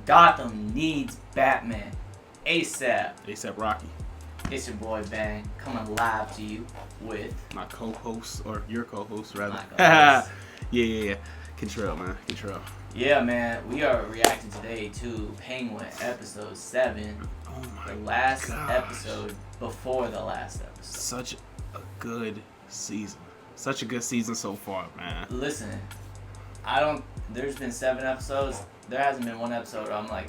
Gotham needs Batman. ASAP. ASAP Rocky. It's your boy Bang coming live to you with my co-host, or your co-host rather. Yeah. Control, man. Control. Yeah, man. We are reacting today to Penguin episode 7. Oh my The last gosh. episode before the last episode. Such a good season. Such a good season so far, man. Listen, there's been 7 episodes. There hasn't been one episode where I'm like,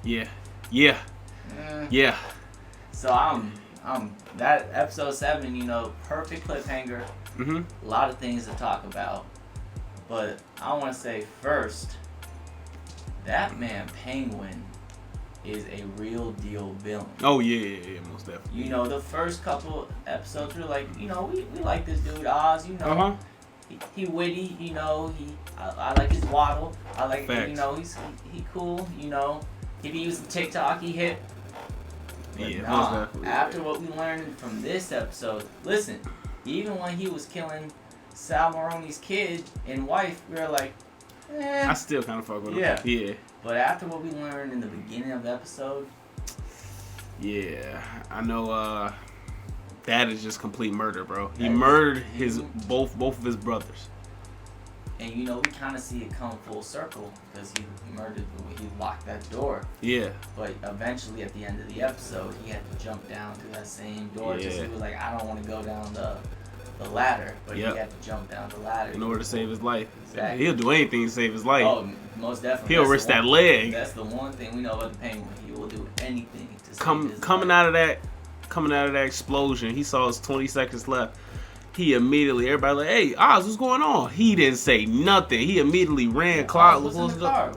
Yeah. So I'm that episode 7, perfect cliffhanger. Mm-hmm. A lot of things to talk about. But I want to say first, that man Penguin is a real deal villain. Oh yeah, most definitely. The first couple episodes were like, we like this dude Oz, Uh-huh. He witty, I like his waddle. I like Facts. he cool, If he used TikTok, he hit. But Yeah, nah, most definitely. after what we learned from this episode, listen, even when he was killing Sal Maroni's kid and wife, we were like, I still kind of fuck with him. Yeah. But after what we learned in the beginning of the episode, yeah, I know. That is just complete murder, bro. He murdered his both of his brothers. And we kind of see it come full circle because he locked that door. Yeah. But eventually, at the end of the episode, he had to jump down through that same door. Yeah. Just he was like, I don't want to go down the ladder, but he had to jump down the ladder in order to save his life. Exactly. He'll do anything to save his life. Oh, most definitely. He'll risk that leg. That's the one thing we know about the Penguin. He will do anything to save his Coming life. out of that explosion, he saw his 20 seconds left. He immediately, everybody like, hey, Oz, what's going on? He didn't say nothing. He immediately ran. What's in the car?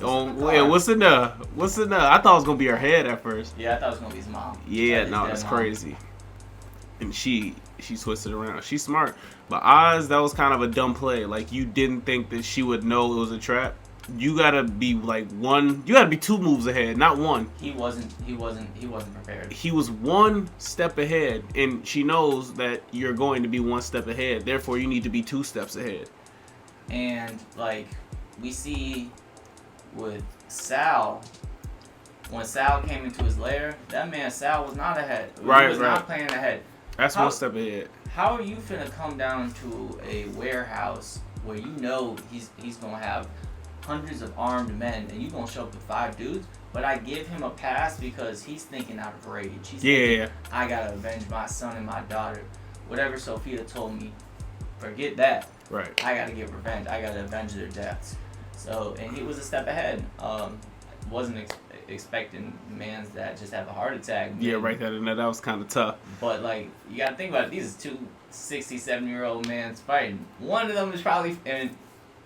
What's in there? I thought it was gonna be her head at first. Yeah, I thought it was gonna be his mom. Yeah, no, it's crazy. And she twisted around. She's smart, but Oz, that was kind of a dumb play. Like, you didn't think that she would know it was a trap. You gotta be you gotta be 2 moves ahead, not 1. He wasn't prepared. He was 1 step ahead, and she knows that you're going to be 1 step ahead. Therefore, you need to be 2 steps ahead. And we see with Sal, when Sal came into his lair, that man Sal was not ahead. He was not playing ahead. That's 1 step ahead. How are you finna come down to a warehouse where he's gonna have hundreds of armed men and you gonna show up with 5 dudes? But I give him a pass because he's thinking out of rage. He's thinking, I gotta avenge my son and my daughter. Whatever Sophia told me, forget that. Right. I gotta get revenge. I gotta avenge their deaths. So, and he was a step ahead. Wasn't expecting mans that just have a heart attack. Yeah, right. That was kind of tough. But you gotta think about it. These are 2 67-year-old mans fighting. One of them is probably, and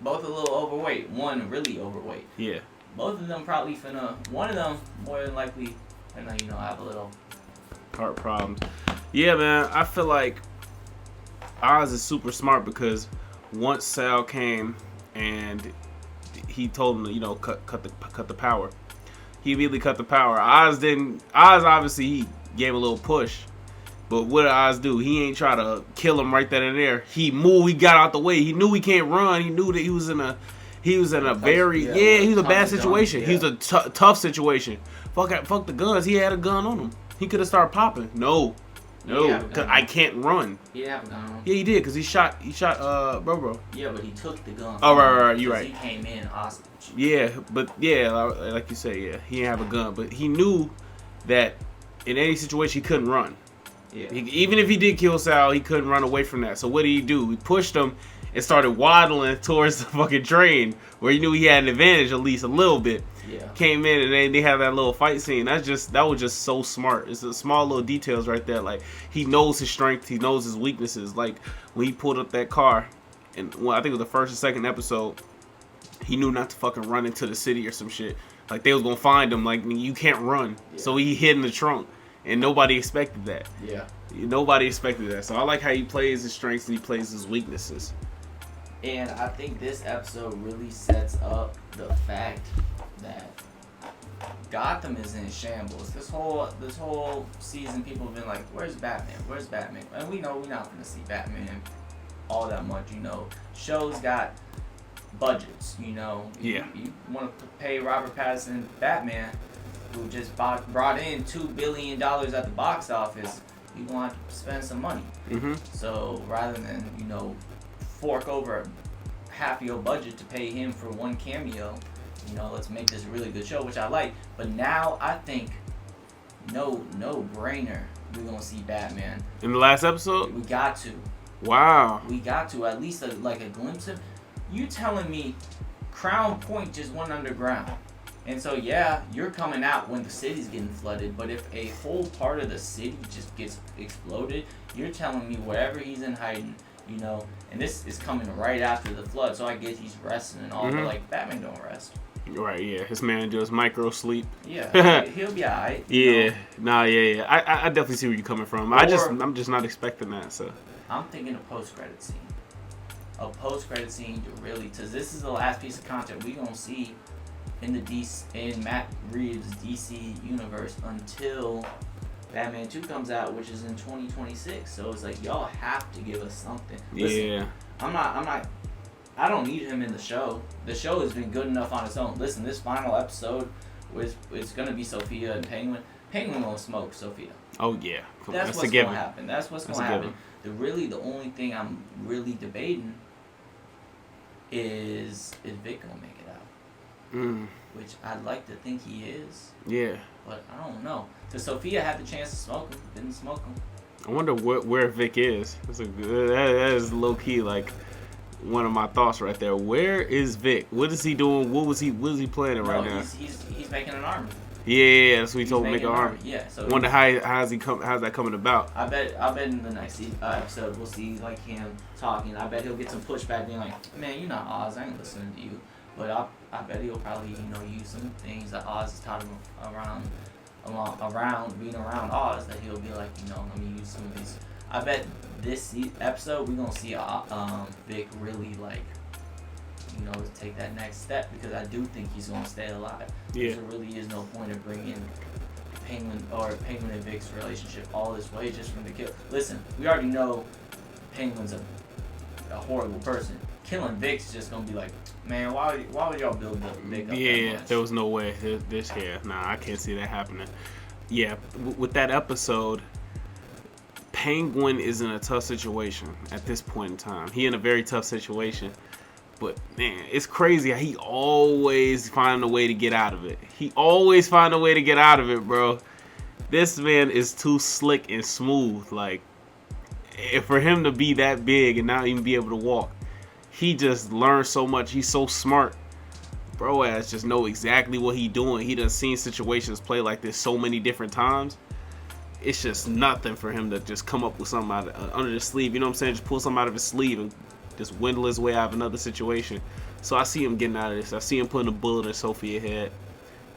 both a little overweight. One really overweight. Yeah. Both of them probably one of them more than likely have a little heart problems. Yeah, man. I feel like Oz is super smart because once Sal came and he told him to, cut the power. He immediately cut the power. Oz obviously he gave a little push. But what did Oz do? He ain't try to kill him right then and there. He moved. He got out the way. He knew he can't run. He knew that he was in a bad situation. Yeah. He was a tough situation. Fuck the guns. He had a gun on him. He could have started popping. No, because I can't run. He didn't have a gun on him. Yeah, he did because he shot bro. Yeah, but he took the gun. Oh, right. You're right. He came in hostage. Yeah, but like you say, he didn't have a gun, but he knew that in any situation he couldn't run. Yeah. Even if he did kill Sal, he couldn't run away from that. So what did he do? He pushed him and started waddling towards the fucking train where he knew he had an advantage at least a little bit. Yeah. Came in and then they have that little fight scene. That was just so smart. It's the small little details right there. Like, he knows his strength, he knows his weaknesses. Like when he pulled up that car, and I think it was the first or second episode, he knew not to fucking run into the city or some shit. Like they was gonna find him. Like, you can't run. Yeah. So he hid in the trunk. And nobody expected that. Yeah. Nobody expected that. So I like how he plays his strengths and he plays his weaknesses. And I think this episode really sets up the fact that Gotham is in shambles. This whole season, people have been like, "Where's Batman? Where's Batman?" And we know we're not going to see Batman all that much. Shows got budgets. You know, you want to pay Robert Pattinson Batman, who just brought in $2 billion at the box office. You gonna have to spend some money. So rather than fork over half your budget to pay him for one cameo, let's make this a really good show, which I like. But now I think no brainer, we're gonna see Batman in the last episode. We got to. Wow. We got to at least a glimpse of. You telling me Crown Point just went underground, and so yeah, you're coming out when the city's getting flooded. But if a whole part of the city just gets exploded, you're telling me wherever he's in hiding, and this is coming right after the flood. So I get he's resting and all, but Batman don't rest. Right, yeah. His man does micro sleep. Yeah, he'll be alright. Yeah, yeah. I definitely see where you're coming from. I'm just not expecting that. So I'm thinking a post-credit scene. A post-credit scene to really, because this is the last piece of content we gonna see in Matt Reeves' DC universe until Batman 2 comes out, which is in 2026. So it's like y'all have to give us something. Listen, I don't need him in the show. The show has been good enough on its own. Listen, this final episode it's gonna be Sophia and Penguin. Penguin gonna smoke Sophia. Oh yeah, that's what's gonna happen. That's what's gonna happen. The only thing I'm really debating is Vic gonna make it out? Which I'd like to think he is. Yeah. But I don't know. Because Sophia had the chance to smoke him, didn't smoke him. I wonder where Vic is. That is low key one of my thoughts right there. Where is Vic? What is he doing? What is he planning right now? He's making an army. Yeah, that's what he told him to make an army. Yeah. So wonder how's that coming about? I bet in the next episode we'll see him talking. I bet he'll get some pushback, being like, "Man, you're not Oz. I ain't listening to you." But I bet he'll probably use some things that Oz has taught him around being around Oz, that he'll be like, let me use some of these. I bet this episode we're gonna see Vic really take that next step, because I do think he's gonna stay alive. Yeah. There really is no point of bringing Penguin and Vic's relationship all this way just from the kill. Listen, we already know Penguin's a horrible person. Killing Vic's just gonna be like, man, why would y'all build Vic up? Yeah, there was no way. I can't see that happening. Yeah, with that episode, Penguin is in a tough situation at this point in time. He in a very tough situation. But, man, it's crazy how he always find a way to get out of it. Bro. This man is too slick and smooth. For him to be that big and not even be able to walk, he just learned so much. He's so smart. Bro ass just know exactly what he doing. He done seen situations play like this so many different times. It's just nothing for him to just come up with something under the sleeve. You know what I'm saying? Just pull something out of his sleeve and just windle his way out of another situation. So I see him getting out of this. I see him putting a bullet in Sophia's head.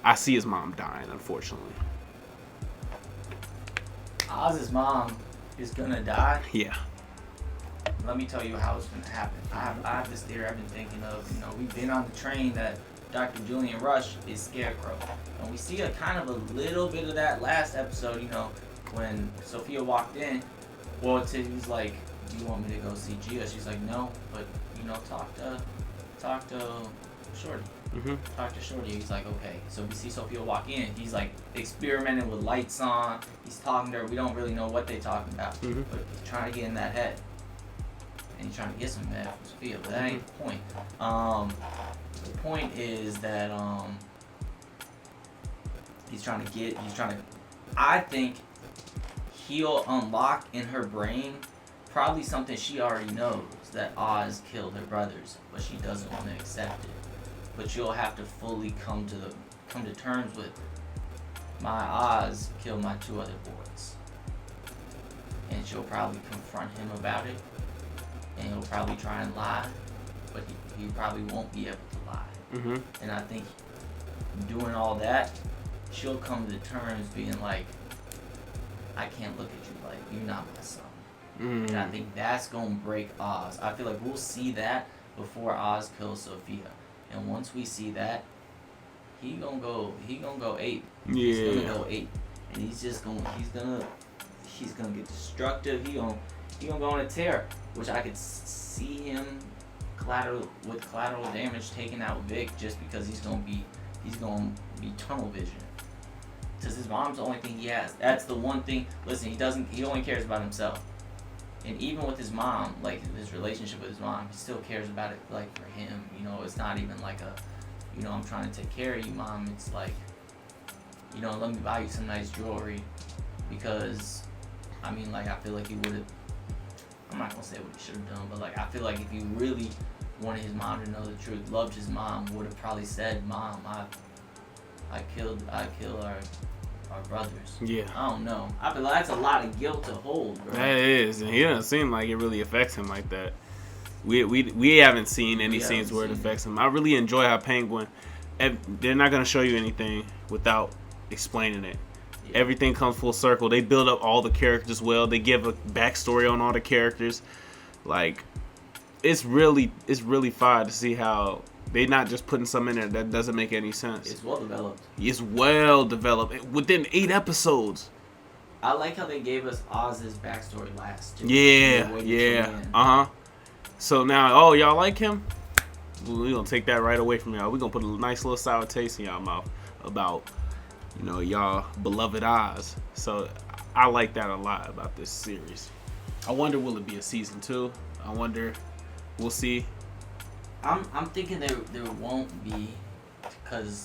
I see his mom dying, unfortunately. Oz's mom is gonna die. Yeah. Let me tell you how it's gonna happen. I have this theory I've been thinking of. We've been on the train that Dr. Julian Rush is Scarecrow, and we see a kind of a little bit of that last episode. When Sophia walked in, he's like, "Do you want me to go see Gia?" She's like, "No, but talk to Shorty." Talk to Shorty. He's like, "Okay." So we see Sophia walk in. He's like experimenting with lights on. He's talking to her. We don't really know what they talking about, but he's trying to get in that head, and he's trying to get some mad from Sophia. But that ain't the point. The point is that I think he'll unlock in her brain probably something she already knows, that Oz killed her brothers, but she doesn't want to accept it. But you'll have to fully come to terms with, my Oz killed my two other boys. And she'll probably confront him about it, and he'll probably try and lie, but he probably won't be able to lie. And I think doing all that, she'll come to terms being like, I can't look at you like you're not my son. And I think that's gonna break Oz. I feel like we'll see that before Oz kills Sophia. And once we see that, he gonna go ape. Yeah. He's gonna go ape. And he's gonna get destructive. He gonna go on a tear, which I could see him collateral damage taking out Vic just because he's gonna be tunnel vision. Because his mom's the only thing he has. That's the one thing. Listen, he only cares about himself. And even with his mom, like his relationship with his mom, he still cares about it like for him. You know, it's not even like a, you know, I'm trying to take care of you, mom. It's like, you know, let me buy you some nice jewelry. Because, I mean, like, I feel like he would have, I'm not going to say what he should have done, but like, I feel like if he really wanted his mom to know the truth, loved his mom, would have probably said, Mom, I killed our brothers. Yeah. I don't know. I feel like that's a lot of guilt to hold, bro. That is, and he doesn't seem like it really affects him like that. We haven't seen any scenes where it affects him. I really enjoy how Penguin, they're not gonna show you anything without explaining it. Yeah. Everything comes full circle. They build up all the characters well. They give a backstory on all the characters. Like, it's really fun to see how they're not just putting something in there that doesn't make any sense. It's well developed. It's well developed. Within 8 episodes. I like how they gave us Oz's backstory last. Too. Yeah. So now, y'all like him? We're going to take that right away from y'all. We're going to put a nice little sour taste in y'all mouth about, you know, y'all beloved Oz. So I like that a lot about this series. I wonder, will it be a season 2? I wonder. We'll see. I'm thinking there won't be,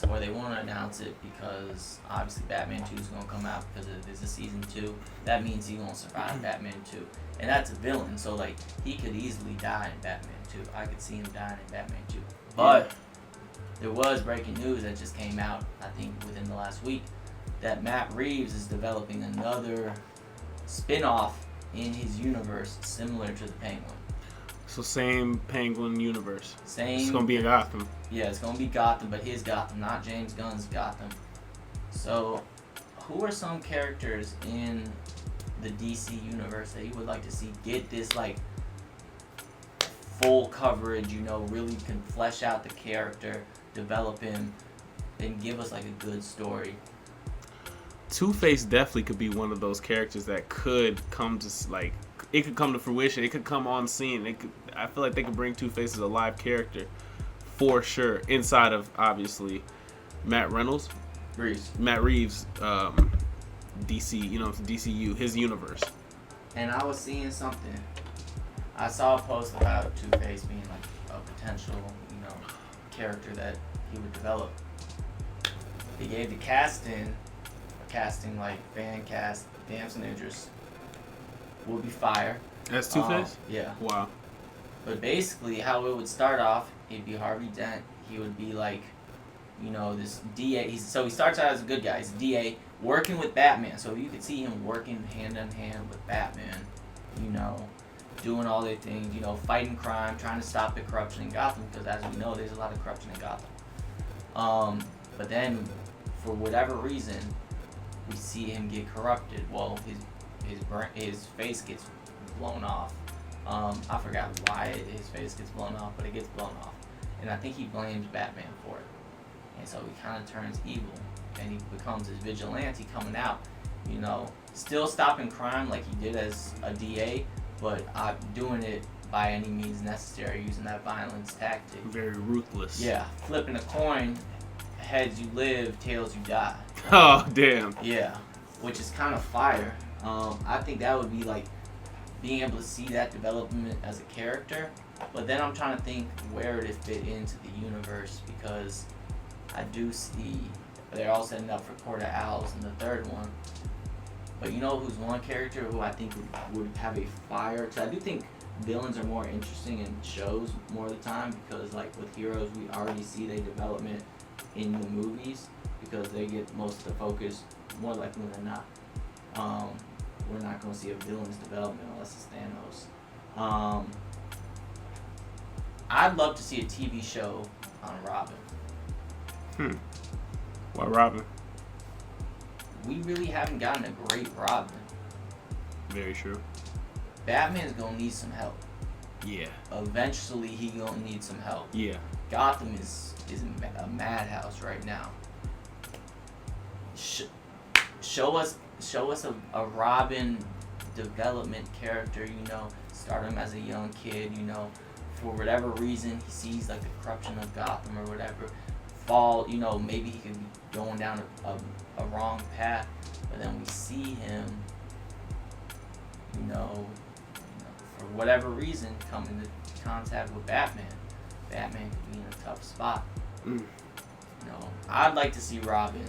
or they won't announce it because obviously Batman 2 is gonna come out because there's a season 2. That means he's gonna survive Batman 2, and that's a villain. So like he could easily die in Batman 2. I could see him dying in Batman 2. But there was breaking news that just came out, I think within the last week, that Matt Reeves is developing another spin-off in his universe similar to the Penguin. So same Penguin universe. Same. It's gonna be in Gotham. Yeah, it's gonna be Gotham, but his Gotham, not James Gunn's Gotham. So, who are some characters in the DC universe that you would like to see get this like full coverage? You know, really can flesh out the character, develop him, and give us like a good story. Two-Face definitely could be one of those characters that could come to like. It could come to fruition. It could come on scene. I feel like they could bring Two-Face as a live character, for sure. Inside of obviously Matt Reeves, DC, you know, DCU, his universe. And I was seeing something. I saw a post about Two-Face being like a potential, you know, character that he would develop. He gave the casting like fan cast, Damson Idris. Would be fire. As Two-Face? Yeah. Wow. But basically, how it would start off, he'd be Harvey Dent. He would be like, you know, this DA. So he starts out as a good guy. He's a DA working with Batman. So you could see him working hand in hand with Batman. You know, doing all their things. You know, fighting crime, trying to stop the corruption in Gotham. Because as we know, there's a lot of corruption in Gotham. But then, for whatever reason, we see him get corrupted. Well, his face gets blown off. I forgot why his face gets blown off, but it gets blown off. And I think he blames Batman for it. And so he kind of turns evil. And he becomes his vigilante coming out. You know, still stopping crime like he did as a DA, but doing it by any means necessary, using that violence tactic. Very ruthless. Yeah, flipping a coin, heads you live, tails you die. Oh, damn. Yeah, which is kind of fire. I think that would be like being able to see that development as a character, but then I'm trying to think where it fit into the universe because I do see they're all setting up for Court of Owls in the third one. But you know who's one character who I think would have a fire? Because I do think villains are more interesting in shows more of the time because like with heroes we already see their development in the movies because they get most of the focus more likely than not. We're not going to see a villain's development unless it's Thanos. I'd love to see a TV show on Robin. Why Robin? We really haven't gotten a great Robin. Very true. Batman's going to need some help. Yeah. Eventually, he going to need some help. Yeah. Gotham is a madhouse right now. Show us a Robin development character, you know, start him as a young kid, you know, for whatever reason, he sees like the corruption of Gotham or whatever fall. You know, maybe he could be going down a wrong path, but then we see him, you know, for whatever reason, come into contact with Batman. Batman could be in a tough spot. You know, I'd like to see Robin.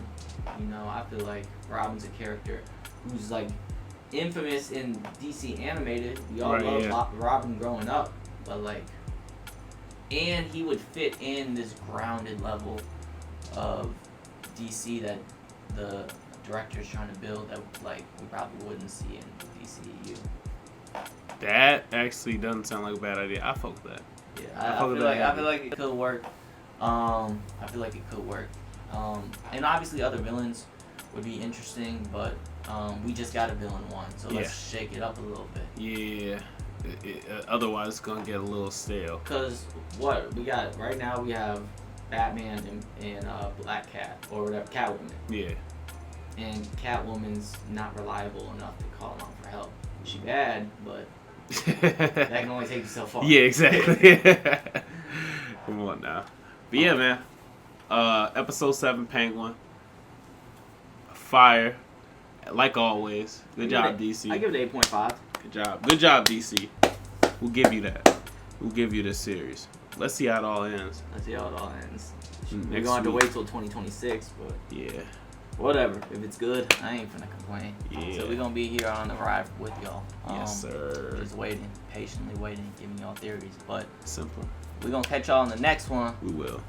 You know, I feel like Robin's a character who's like infamous in DC animated. We all love Robin growing up, but like, and he would fit in this grounded level of DC that the director's trying to build that like we probably wouldn't see in DCEU. That actually doesn't sound like a bad idea. I fuck with that. Yeah, I feel like it could work. I feel like it could work. And obviously other villains would be interesting, but we just got a villain one, so let's shake it up a little bit. Yeah. Otherwise, it's gonna get a little stale. Cause what we got right now, we have Batman and Black Cat or whatever, Catwoman. Yeah. And Catwoman's not reliable enough to call on for help. She bad, but that can only take you so far. Yeah, exactly. Come on now. But yeah, man. Episode 7, Penguin. Fire. Like always. Good job, DC. I give it 8.5. Good job, DC. We'll give you that. We'll give you this series. Let's see how it all ends. We're going to have to wait till 2026, but yeah. Whatever. If it's good, I ain't finna complain. Yeah. So we're going to be here on the ride with y'all. Yes, sir. Just waiting. Patiently waiting. Giving y'all theories. But simple. We're going to catch y'all in the next one. We will.